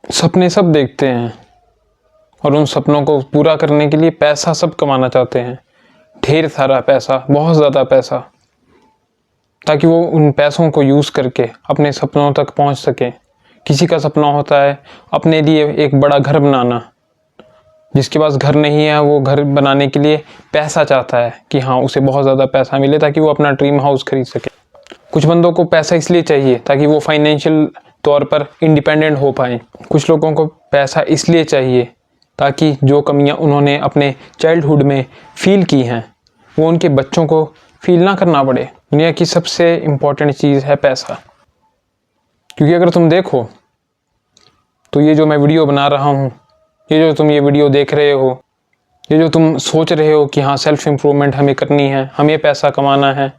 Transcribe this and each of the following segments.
सपने सब देखते हैं और उन सपनों को पूरा करने के लिए पैसा सब कमाना चाहते हैं, ढेर सारा पैसा, बहुत ज़्यादा पैसा, ताकि वो उन पैसों को यूज़ करके अपने सपनों तक पहुंच सके। किसी का सपना होता है अपने लिए एक बड़ा घर बनाना, जिसके पास घर नहीं है वो घर बनाने के लिए पैसा चाहता है कि हाँ उसे बहुत ज़्यादा पैसा मिले ताकि वो अपना ड्रीम हाउस खरीद सके। कुछ बंदों को पैसा इसलिए चाहिए ताकि वो फाइनेंशियल तौर पर इंडिपेंडेंट हो पाएँ। कुछ लोगों को पैसा इसलिए चाहिए ताकि जो कमियां उन्होंने अपने चाइल्डहुड में फील की हैं वो उनके बच्चों को फील ना करना पड़े। दुनिया की सबसे इम्पॉर्टेंट चीज़ है पैसा, क्योंकि अगर तुम देखो तो ये जो मैं वीडियो बना रहा हूँ, ये जो तुम ये वीडियो देख रहे हो, ये जो तुम सोच रहे हो कि हाँ सेल्फ इम्प्रूवमेंट हमें करनी है, हमें पैसा कमाना है,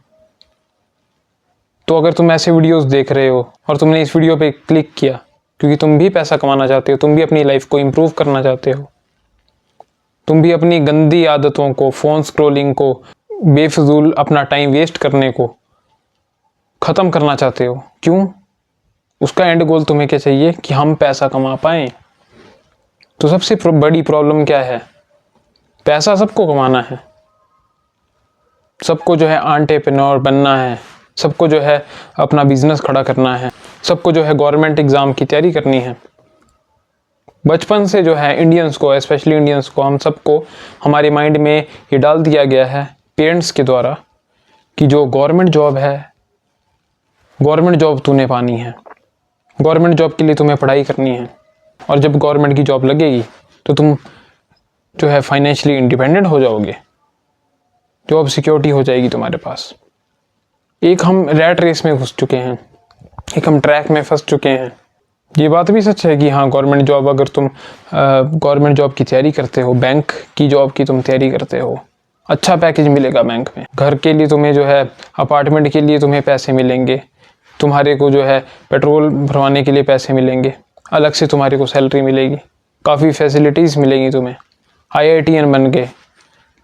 तो अगर तुम ऐसे वीडियोस देख रहे हो और तुमने इस वीडियो पे क्लिक किया क्योंकि तुम भी पैसा कमाना चाहते हो, तुम भी अपनी लाइफ को इम्प्रूव करना चाहते हो, तुम भी अपनी गंदी आदतों को, फ़ोन स्क्रॉलिंग को, बेफजूल अपना टाइम वेस्ट करने को ख़त्म करना चाहते हो। क्यों? उसका एंड गोल तुम्हें क्या चाहिए कि हम पैसा कमा पाएँ। तो सबसे बड़ी प्रॉब्लम क्या है? पैसा सबको कमाना है, सबको जो है एंटरप्रेन्योर बनना है, सबको जो है अपना बिजनेस खड़ा करना है, सबको जो है गवर्नमेंट एग्ज़ाम की तैयारी करनी है। बचपन से जो है इंडियंस को, स्पेशली इंडियंस को, हम सबको हमारे माइंड में ये डाल दिया गया है पेरेंट्स के द्वारा कि जो गवर्नमेंट जॉब है, गवर्नमेंट जॉब तूने पानी है, गवर्नमेंट जॉब के लिए तुम्हें पढ़ाई करनी है, और जब गवर्नमेंट की जॉब लगेगी तो तुम जो है फाइनेंशियली इंडिपेंडेंट हो जाओगे, जॉब सिक्योरिटी हो जाएगी तुम्हारे पास। एक हम रैट रेस में घुस चुके हैं, एक हम ट्रैक में फंस चुके हैं। ये बात भी सच है कि हाँ गवर्नमेंट जॉब, अगर तुम गवर्नमेंट जॉब की तैयारी करते हो, बैंक की जॉब की तुम तैयारी करते हो, अच्छा पैकेज मिलेगा बैंक में, घर के लिए तुम्हें जो है, अपार्टमेंट के लिए तुम्हें पैसे मिलेंगे, तुम्हारे को जो है पेट्रोल भरवाने के लिए पैसे मिलेंगे, अलग से तुम्हारे को सैलरी मिलेगी, काफ़ी फैसिलिटीज़ मिलेंगी तुम्हें, IITN बन के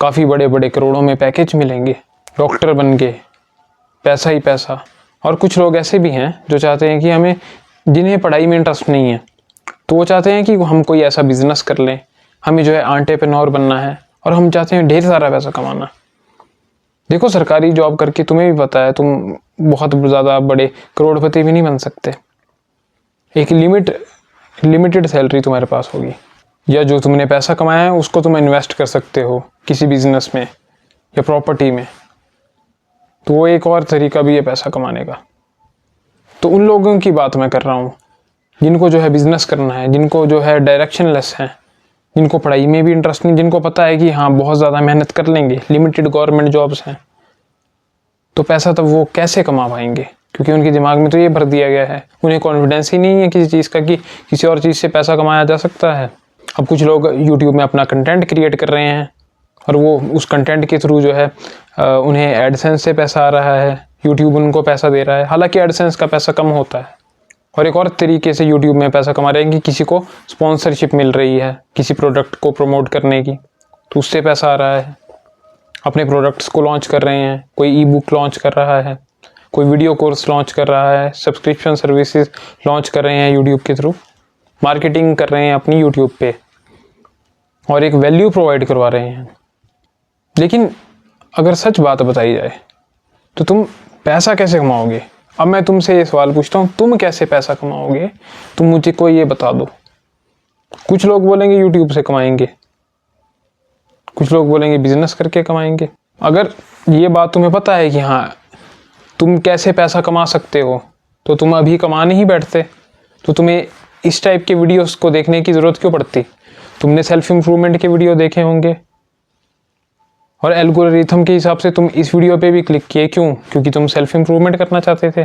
काफ़ी बड़े बड़े करोड़ों में पैकेज मिलेंगे, डॉक्टर बन के पैसा ही पैसा। और कुछ लोग ऐसे भी हैं जो चाहते हैं कि हमें, जिन्हें पढ़ाई में इंटरेस्ट नहीं है, तो वो चाहते हैं कि हम कोई ऐसा बिजनेस कर लें, हमें जो है एंटरप्रेन्योर बनना है और हम चाहते हैं ढेर सारा पैसा कमाना। देखो सरकारी जॉब करके तुम्हें भी पता है तुम बहुत ज़्यादा बड़े करोड़पति भी नहीं बन सकते। एक लिमिटेड सैलरी तुम्हारे पास होगी, या जो तुमने पैसा कमाया है उसको तुम इन्वेस्ट कर सकते हो किसी बिजनेस में या प्रॉपर्टी में, तो वो एक और तरीका भी है पैसा कमाने का। तो उन लोगों की बात मैं कर रहा हूँ जिनको जो है बिजनेस करना है, जिनको जो है डायरेक्शनलेस है, जिनको पढ़ाई में भी इंटरेस्ट नहीं, जिनको पता है कि हाँ बहुत ज़्यादा मेहनत कर लेंगे, लिमिटेड गवर्नमेंट जॉब्स हैं, तो पैसा तब वो कैसे कमा पाएंगे? क्योंकि उनके दिमाग में तो ये भर दिया गया है, उन्हें कॉन्फिडेंस ही नहीं है किसी चीज़ का कि किसी और चीज़ से पैसा कमाया जा सकता है। अब कुछ लोग यूट्यूब में अपना कंटेंट क्रिएट कर रहे हैं और वो उस कंटेंट के थ्रू जो है उन्हें एडसेंस से पैसा आ रहा है, यूट्यूब उनको पैसा दे रहा है। हालांकि एडसेंस का पैसा कम होता है। और एक और तरीके से यूट्यूब में पैसा कमा रहे हैं कि किसी को स्पॉन्सरशिप मिल रही है किसी प्रोडक्ट को प्रमोट करने की, तो उससे पैसा आ रहा है। अपने प्रोडक्ट्स को लॉन्च कर रहे हैं, कोई ई बुक लॉन्च कर रहा है, कोई वीडियो कोर्स लॉन्च कर रहा है, सब्सक्रिप्शन सर्विसेज लॉन्च कर रहे हैं यूट्यूब के थ्रू, मार्केटिंग कर रहे हैं अपनी यूट्यूब पे और एक वैल्यू प्रोवाइड करवा रहे हैं। लेकिन अगर सच बात बताई जाए तो तुम पैसा कैसे कमाओगे? अब मैं तुमसे ये सवाल पूछता हूँ, तुम कैसे पैसा कमाओगे? तुम मुझे कोई ये बता दो। कुछ लोग बोलेंगे यूट्यूब से कमाएंगे, कुछ लोग बोलेंगे बिजनेस करके कमाएंगे। अगर ये बात तुम्हें पता है कि हाँ तुम कैसे पैसा कमा सकते हो, तो तुम अभी कमाने ही बैठते, तो तुम्हें इस टाइप के वीडियोस को देखने की ज़रूरत क्यों पड़ती? तुमने सेल्फ इम्प्रूवमेंट के वीडियो देखे होंगे और एल्गोरिथम के हिसाब से तुम इस वीडियो पे भी क्लिक किए। क्यों? क्योंकि तुम सेल्फ इम्प्रूवमेंट करना चाहते थे।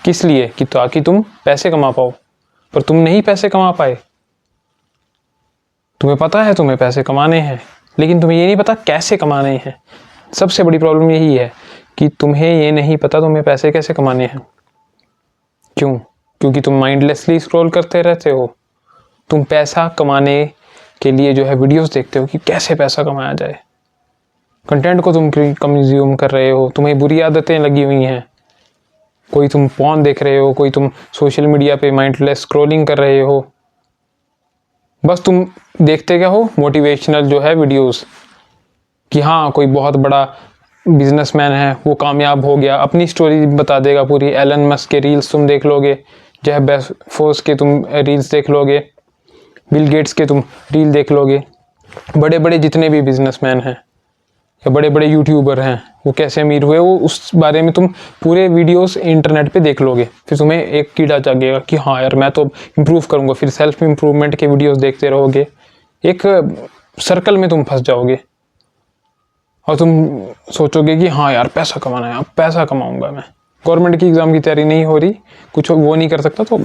किस लिए? कि ताकि तुम पैसे कमा पाओ, पर तुम नहीं पैसे कमा पाए। तुम्हें पता है तुम्हें पैसे कमाने हैं, लेकिन तुम्हें ये नहीं पता कैसे कमाने हैं। सबसे बड़ी प्रॉब्लम यही है कि तुम्हें ये नहीं पता तुम्हें पैसे कैसे कमाने हैं। क्यों? क्योंकि तुम माइंडलेसली स्क्रॉल करते रहते हो। तुम पैसा कमाने के लिए जो है वीडियोस देखते हो कि कैसे पैसा कमाया जाए, कंटेंट को तुम कंज्यूम कर रहे हो, तुम्हें बुरी आदतें लगी हुई हैं। कोई तुम पॉर्न देख रहे हो, कोई तुम सोशल मीडिया पे माइंडलेस स्क्रॉलिंग कर रहे हो, बस तुम देखते क्या हो, मोटिवेशनल जो है वीडियोस, कि हाँ कोई बहुत बड़ा बिजनेसमैन है, वो कामयाब हो गया, अपनी स्टोरी बता देगा पूरी। एलन मस्क के रील्स तुम देख लोगे, जेफ बेजोस के तुम रील्स देख लोगे, बिल गेट्स के तुम रील देख लोगे, बड़े बड़े जितने भी बिजनेसमैन हैं या बड़े बड़े यूट्यूबर हैं वो कैसे अमीर हुए, वो उस बारे में तुम पूरे वीडियोस इंटरनेट पे देख लोगे। फिर तुम्हें एक कीड़ा जागेगा कि हाँ यार मैं तो इम्प्रूव करूँगा। फिर सेल्फ इम्प्रूवमेंट के वीडियोस देखते रहोगे, एक सर्कल में तुम फंस जाओगे और तुम सोचोगे कि हाँ यार पैसा कमाना है, अब पैसा कमाऊंगा मैं। गवर्नमेंट की एग्ज़ाम की तैयारी नहीं हो रही, कुछ वो नहीं कर सकता, तो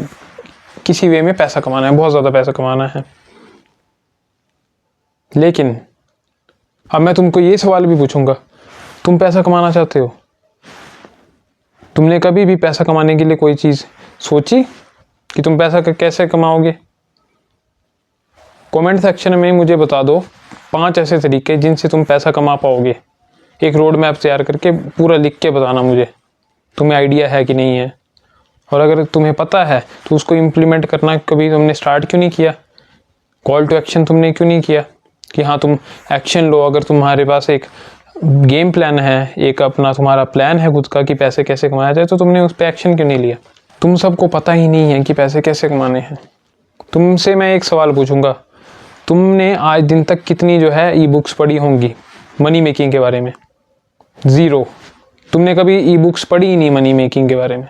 किसी वे में पैसा कमाना है, बहुत ज़्यादा पैसा कमाना है। लेकिन अब मैं तुमको ये सवाल भी पूछूंगा, तुम पैसा कमाना चाहते हो? तुमने कभी भी पैसा कमाने के लिए कोई चीज़ सोची कि तुम पैसा कैसे कमाओगे? कमेंट सेक्शन में मुझे बता दो 5 ऐसे तरीके जिनसे तुम पैसा कमा पाओगे। एक रोड मैप तैयार करके पूरा लिख के बताना मुझे, तुम्हें आइडिया है कि नहीं है। और अगर तुम्हें पता है तो उसको इम्प्लीमेंट करना कभी तुमने स्टार्ट क्यों नहीं किया? कॉल टू एक्शन तुमने क्यों नहीं किया कि हाँ तुम एक्शन लो? अगर तुम्हारे पास एक गेम प्लान है, एक अपना तुम्हारा प्लान है खुद का कि पैसे कैसे कमाया जाए, तो तुमने उस पर एक्शन क्यों नहीं लिया? तुम सबको पता ही नहीं है कि पैसे कैसे कमाने हैं। तुमसे मैं एक सवाल पूछूंगा, तुमने आज दिन तक कितनी जो है ई बुक्स पढ़ी होंगी मनी मेकिंग के बारे में? 0। तुमने कभी ई बुक्स पढ़ी ही नहीं मनी मेकिंग के बारे में।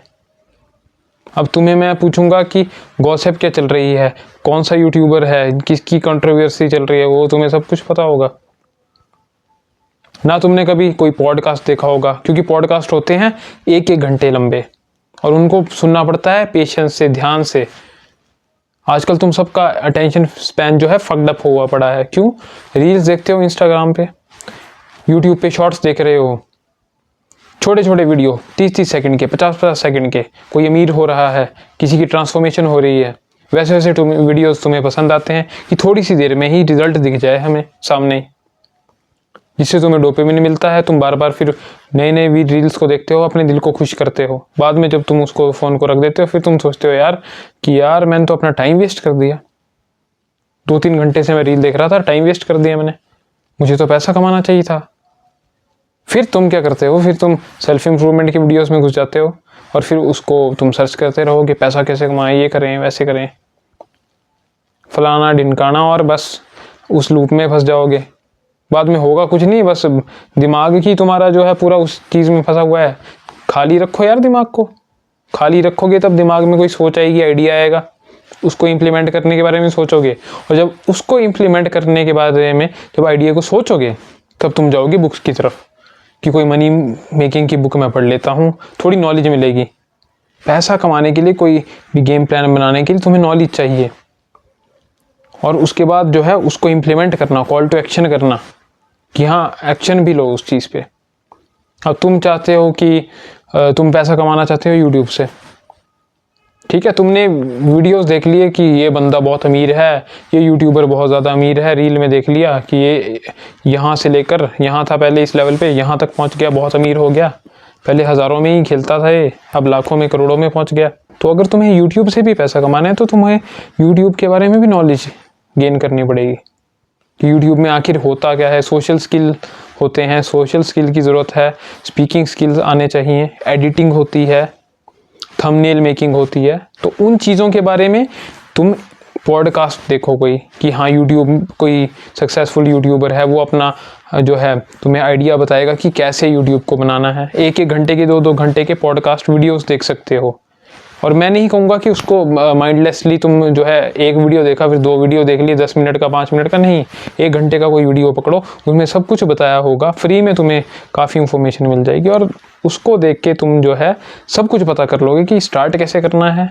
अब तुम्हें मैं पूछूंगा कि गॉसिप क्या चल रही है, कौन सा यूट्यूबर है, किसकी कंट्रोवर्सी चल रही है, वो तुम्हें सब कुछ पता होगा ना। तुमने कभी कोई पॉडकास्ट देखा होगा, क्योंकि पॉडकास्ट होते हैं 1-1 घंटे लंबे और उनको सुनना पड़ता है पेशेंस से, ध्यान से। आजकल तुम सबका अटेंशन स्पैन जो है फक्ड अप हुआ पड़ा है। क्यों? रील्स देखते हो इंस्टाग्राम पे, यूट्यूब पे शॉर्ट्स देख रहे हो, छोटे छोटे वीडियो 30-30 सेकंड के, 50-50 सेकंड के। कोई अमीर हो रहा है, किसी की ट्रांसफॉर्मेशन हो रही है, वैसे वैसे वीडियोस तुम्हें पसंद आते हैं कि थोड़ी सी देर में ही रिजल्ट दिख जाए हमें सामने, जिससे तुम्हें डोपामिन मिलता है। तुम बार बार फिर नए नए रील्स को देखते हो, अपने दिल को खुश करते हो। बाद में जब तुम उसको फ़ोन को रख देते हो, फिर तुम सोचते हो यार कि यार मैंने तो अपना टाइम वेस्ट कर दिया, 2-3 घंटे से मैं रील देख रहा था, टाइम वेस्ट कर दिया मैंने, मुझे तो पैसा कमाना चाहिए था। फिर तुम क्या करते हो? फिर तुम सेल्फ इम्प्रूवमेंट की वीडियोस में घुस जाते हो और फिर उसको तुम सर्च करते रहो कि पैसा कैसे कमाएं, ये करें वैसे करें, फलाना ढिनकाना, और बस उस लूप में फंस जाओगे। बाद में होगा कुछ नहीं, बस दिमाग ही तुम्हारा जो है पूरा उस चीज़ में फंसा हुआ है। खाली रखो यार दिमाग को, खाली रखोगे तब दिमाग में कोई सोच आएगी, आइडिया आएगा, उसको इम्प्लीमेंट करने के बारे में सोचोगे। और जब उसको इम्प्लीमेंट करने के बारे में जब आइडिया को सोचोगे, तब तुम जाओगे बुक्स की तरफ कि कोई मनी मेकिंग की बुक मैं पढ़ लेता हूँ, थोड़ी नॉलेज मिलेगी। पैसा कमाने के लिए, कोई भी गेम प्लान बनाने के लिए तुम्हें नॉलेज चाहिए, और उसके बाद जो है उसको इम्प्लीमेंट करना, कॉल टू एक्शन करना कि हाँ एक्शन भी लो उस चीज़ पे। अब तुम चाहते हो कि तुम पैसा कमाना चाहते हो यूट्यूब से, ठीक है, तुमने वीडियोस देख लिए कि ये बंदा बहुत अमीर है, ये यूट्यूबर बहुत ज़्यादा अमीर है, रील में देख लिया कि ये यहाँ से लेकर यहाँ था, पहले इस लेवल पे यहाँ तक पहुँच गया, बहुत अमीर हो गया, पहले हज़ारों में ही खेलता था ये, अब लाखों में करोड़ों में पहुँच गया। तो अगर तुम्हें यूट्यूब से भी पैसा कमाना है तो तुम्हें यूट्यूब के बारे में भी नॉलेज गेन करनी पड़ेगी कि यूट्यूब में आखिर होता क्या है। सोशल स्किल होते हैं, सोशल स्किल की ज़रूरत है, स्पीकिंग स्किल्स आने चाहिए, एडिटिंग होती है, थंबनेल मेकिंग होती है। तो उन चीज़ों के बारे में तुम पॉडकास्ट देखो कोई कि हाँ यूट्यूब कोई सक्सेसफुल यूट्यूबर है, वो अपना जो है तुम्हें आइडिया बताएगा कि कैसे यूट्यूब को बनाना है। 1-1 घंटे के 2-2 घंटे के पॉडकास्ट वीडियोस देख सकते हो। और मैं नहीं कहूँगा कि उसको माइंडलेसली तुम जो है एक वीडियो देखा फिर 2 वीडियो देख लिए, 10 मिनट का 5 मिनट का, नहीं, 1 घंटे का कोई वीडियो पकड़ो, उसमें सब कुछ बताया होगा, फ्री में तुम्हें काफ़ी इंफॉर्मेशन मिल जाएगी और उसको देख के तुम जो है सब कुछ पता कर लोगे कि स्टार्ट कैसे करना है,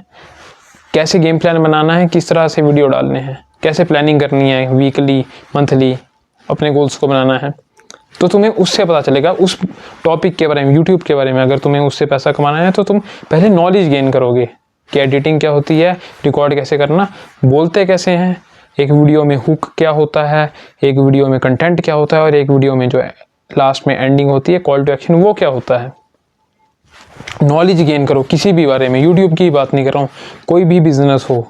कैसे गेम प्लान बनाना है, किस तरह से वीडियो डालने हैं, कैसे प्लानिंग करनी है, वीकली मंथली अपने गोल्स को बनाना है। तो तुम्हें उससे पता चलेगा उस टॉपिक के बारे में, यूट्यूब के बारे में। अगर तुम्हें उससे पैसा कमाना है तो तुम पहले नॉलेज गेन करोगे कि एडिटिंग क्या होती है, रिकॉर्ड कैसे करना, बोलते कैसे हैं, एक वीडियो में हुक क्या होता है, एक वीडियो में कंटेंट क्या होता है, और एक वीडियो में जो है लास्ट में एंडिंग होती है, कॉल टू एक्शन, वो क्या होता है। नॉलेज गेन करो किसी भी बारे में, यूट्यूब की बात नहीं कर रहा हूँ, कोई भी बिजनेस हो।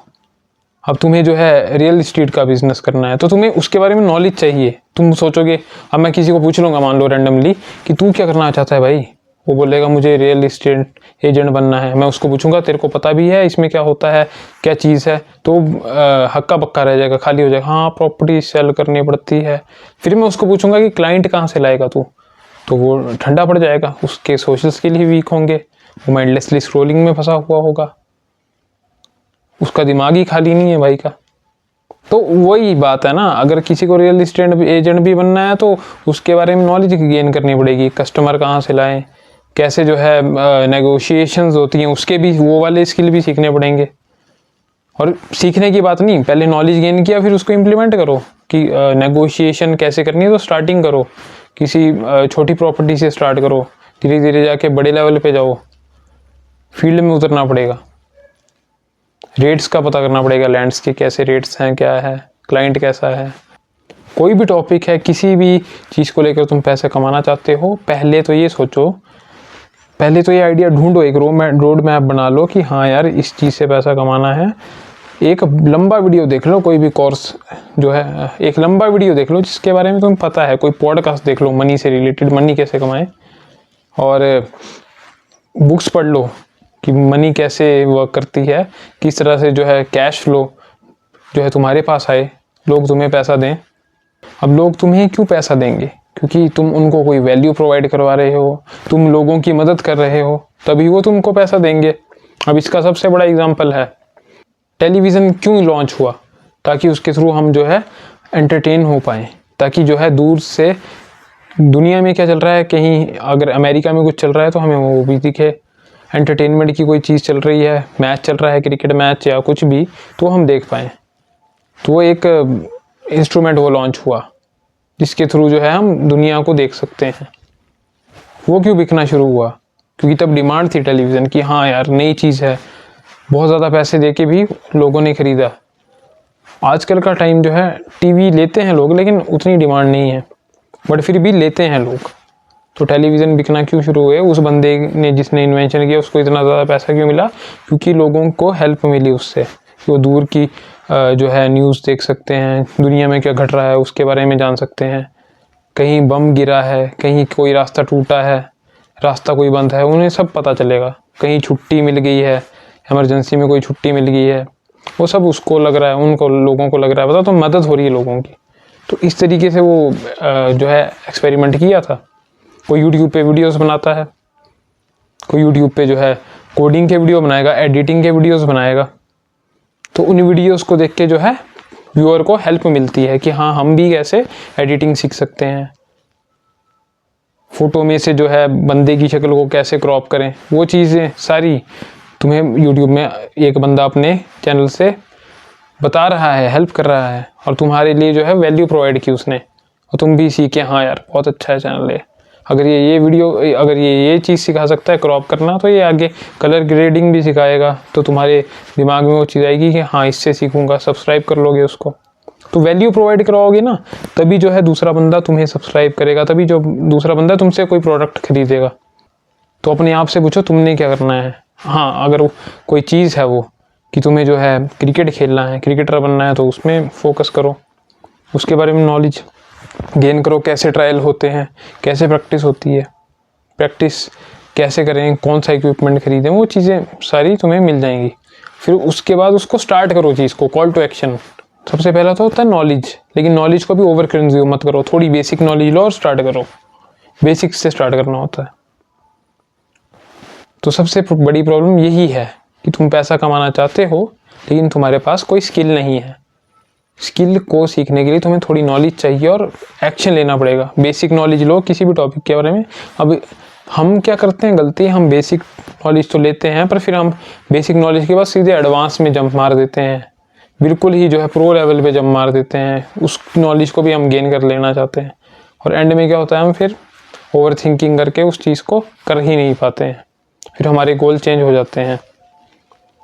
अब तुम्हें जो है रियल इस्टेट का बिजनेस करना है तो तुम्हें उसके बारे में नॉलेज चाहिए। तुम सोचोगे, अब मैं किसी को पूछ लूँगा मान लो रैंडमली कि तू क्या करना चाहता है भाई, वो बोलेगा मुझे रियल इस्टेट एजेंट बनना है। मैं उसको पूछूंगा तेरे को पता भी है इसमें क्या होता है, क्या चीज़ है, तो हक्का बक्का रह जाएगा, खाली हो जाएगा, हाँ प्रॉपर्टी सेल करनी पड़ती है। फिर मैं उसको पूछूंगा कि क्लाइंट कहाँ से लाएगा तू, तो वो ठंडा पड़ जाएगा, उसके सोशल स्किल ही वीक होंगे, वो माइंडलेसली स्क्रोलिंग में फंसा हुआ होगा, उसका दिमाग ही खाली नहीं है भाई का। तो वही बात है ना, अगर किसी को रियल इस्टेट एजेंट भी बनना है तो उसके बारे में नॉलेज गेन करनी पड़ेगी, कस्टमर कहाँ से लाएं, कैसे जो है नेगोशिएशंस होती हैं उसके भी वो वाले स्किल भी सीखने पड़ेंगे। और सीखने की बात नहीं, पहले नॉलेज गेन किया फिर उसको इम्प्लीमेंट करो कि नेगोशिएशन कैसे करनी है, तो स्टार्टिंग करो, किसी छोटी प्रॉपर्टी से स्टार्ट करो, धीरे धीरे जाके बड़े लेवल पे जाओ, फील्ड में उतरना पड़ेगा, रेट्स का पता करना पड़ेगा, लैंड्स के कैसे रेट्स हैं, क्या है, क्लाइंट कैसा है। कोई भी टॉपिक है, किसी भी चीज़ को लेकर तुम पैसे कमाना चाहते हो, पहले तो ये सोचो, पहले तो ये आइडिया ढूंढो, एक रोड मैप बना लो कि हाँ यार इस चीज़ से पैसा कमाना है। एक लंबा वीडियो देख लो, कोई भी कोर्स जो है एक लंबा वीडियो देख लो जिसके बारे में तुम्हें पता है, कोई पॉडकास्ट देख लो मनी से रिलेटेड, मनी कैसे कमाएं, और बुक्स पढ़ लो कि मनी कैसे वर्क करती है, किस तरह से जो है कैश फ्लो जो है तुम्हारे पास आए, लोग तुम्हें पैसा दें। अब लोग तुम्हें क्यों पैसा देंगे, क्योंकि तुम उनको कोई वैल्यू प्रोवाइड करवा रहे हो, तुम लोगों की मदद कर रहे हो, तभी वो तुमको पैसा देंगे। अब इसका सबसे बड़ा एग्जांपल है टेलीविज़न क्यों लॉन्च हुआ, ताकि उसके थ्रू हम जो है एंटरटेन हो पाएँ, ताकि जो है दूर से दुनिया में क्या चल रहा है, कहीं अगर अमेरिका में कुछ चल रहा है तो हमें वो भी दिखे, एंटरटेनमेंट की कोई चीज़ चल रही है, मैच चल रहा है, क्रिकेट मैच या कुछ भी, तो हम देख पाएँ। तो वो एक इंस्ट्रूमेंट वो लॉन्च हुआ जिसके थ्रू जो है हम दुनिया को देख सकते हैं। वो क्यों बिकना शुरू हुआ, क्योंकि तब डिमांड थी टेलीविज़न की, हाँ यार नई चीज़ है, बहुत ज़्यादा पैसे दे के भी लोगों ने ख़रीदा। आजकल का टाइम जो है टीवी लेते हैं लोग लेकिन उतनी डिमांड नहीं है, बट फिर भी लेते हैं लोग। तो टेलीविज़न बिकना क्यों शुरू हुए, उस बंदे ने जिसने इन्वेंशन किया उसको इतना ज़्यादा पैसा क्यों मिला, क्योंकि लोगों को हेल्प मिली उससे, कि वो दूर की जो है न्यूज़ देख सकते हैं, दुनिया में क्या घट रहा है उसके बारे में जान सकते हैं, कहीं बम गिरा है, कहीं कोई रास्ता टूटा है, रास्ता कोई बंद है, उन्हें सब पता चलेगा, कहीं छुट्टी मिल गई है, इमरजेंसी में कोई छुट्टी मिल गई है, वो सब उसको लग रहा है, उनको लोगों को लग रहा है पता, तो मदद हो रही है लोगों की। तो इस तरीके से वो जो है एक्सपेरिमेंट किया था। कोई यूट्यूब पे वीडियोस बनाता है, कोई यूट्यूब पे जो है कोडिंग के वीडियो बनाएगा, एडिटिंग के वीडियोस बनाएगा, तो उन वीडियोस को देख के जो है व्यूअर को हेल्प मिलती है कि हाँ हम भी कैसे एडिटिंग सीख सकते हैं, फ़ोटो में से जो है बंदे की शक्ल को कैसे क्रॉप करें, वो चीज़ें सारी तुम्हें यूट्यूब में एक बंदा अपने चैनल से बता रहा है, हेल्प कर रहा है, और तुम्हारे लिए जो है वैल्यू प्रोवाइड की उसने, और तुम भी सीखे हाँ यार बहुत अच्छा है चैनल है, अगर ये वीडियो अगर ये चीज़ सिखा सकता है क्रॉप करना, तो ये आगे कलर ग्रेडिंग भी सिखाएगा, तो तुम्हारे दिमाग में वो चीज़ आएगी कि हाँ इससे सीखूंगा, सब्सक्राइब कर लोगे उसको। तो वैल्यू प्रोवाइड करवाओगे ना, तभी जो है दूसरा बंदा तुम्हें सब्सक्राइब करेगा, तभी जो दूसरा बंदा तुमसे कोई प्रोडक्ट खरीदेगा। तो अपने आप से पूछो तुमने क्या करना है। हाँ अगर कोई चीज़ है वो कि तुम्हें जो है क्रिकेट खेलना है, क्रिकेटर बनना है, तो उसमें फोकस करो, उसके बारे में नॉलेज गेन करो, कैसे ट्रायल होते हैं, कैसे प्रैक्टिस होती है, प्रैक्टिस कैसे करें, कौन सा इक्विपमेंट खरीदें, वो चीज़ें सारी तुम्हें मिल जाएंगी। फिर उसके बाद उसको स्टार्ट करो चीज़ को, कॉल टू एक्शन। सबसे पहला तो होता है नॉलेज, लेकिन नॉलेज को भी ओवर कंज्यूम मत करो, थोड़ी बेसिक नॉलेज लो और स्टार्ट करो, बेसिक्स से स्टार्ट करना होता है। तो सबसे बड़ी प्रॉब्लम यही है कि तुम पैसा कमाना चाहते हो लेकिन तुम्हारे पास कोई स्किल नहीं है। स्किल को सीखने के लिए तुम्हें थोड़ी नॉलेज चाहिए और एक्शन लेना पड़ेगा। बेसिक नॉलेज लो किसी भी टॉपिक के बारे में। अब हम क्या करते हैं गलती, हम बेसिक नॉलेज तो लेते हैं पर फिर हम बेसिक नॉलेज के बाद सीधे एडवांस में जंप मार देते हैं, बिल्कुल ही जो है प्रो लेवल पे जंप मार देते हैं, उस नॉलेज को भी हम गेन कर लेना चाहते हैं, और एंड में क्या होता है हम फिर ओवर थिंकिंग करके उस चीज़ को कर ही नहीं पाते हैं, फिर हमारे गोल चेंज हो जाते हैं।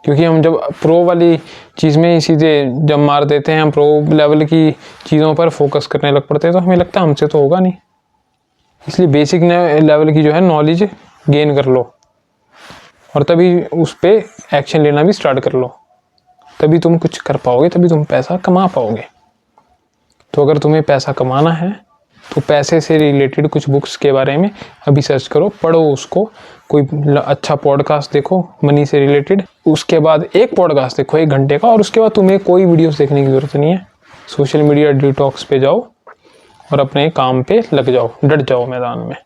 क्योंकि हम जब प्रो वाली चीज़ में ही सीधे जब मार देते हैं, हम प्रो लेवल की चीज़ों पर फोकस करने लग पड़ते हैं, तो हमें लगता है हमसे तो होगा नहीं। इसलिए बेसिक लेवल की जो है नॉलेज गेन कर लो और तभी उस पर एक्शन लेना भी स्टार्ट कर लो। तभी तुम कुछ कर पाओगे, तभी तुम पैसा कमा पाओगे। तो अगर तुम्हें पैसा कमाना है तो पैसे से रिलेटेड कुछ बुक्स के बारे में अभी सर्च करो, पढ़ो उसको, कोई अच्छा पॉडकास्ट देखो मनी से रिलेटेड, उसके बाद एक पॉडकास्ट देखो 1 घंटे का, और उसके बाद तुम्हें कोई वीडियोस देखने की ज़रूरत नहीं है। सोशल मीडिया डिटॉक्स पे जाओ और अपने काम पे लग जाओ, डट जाओ मैदान में।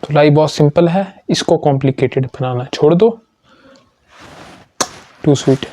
तो लाइफ बहुत सिंपल है, इसको कॉम्प्लिकेटेड बनाना छोड़ दो। Too sweet.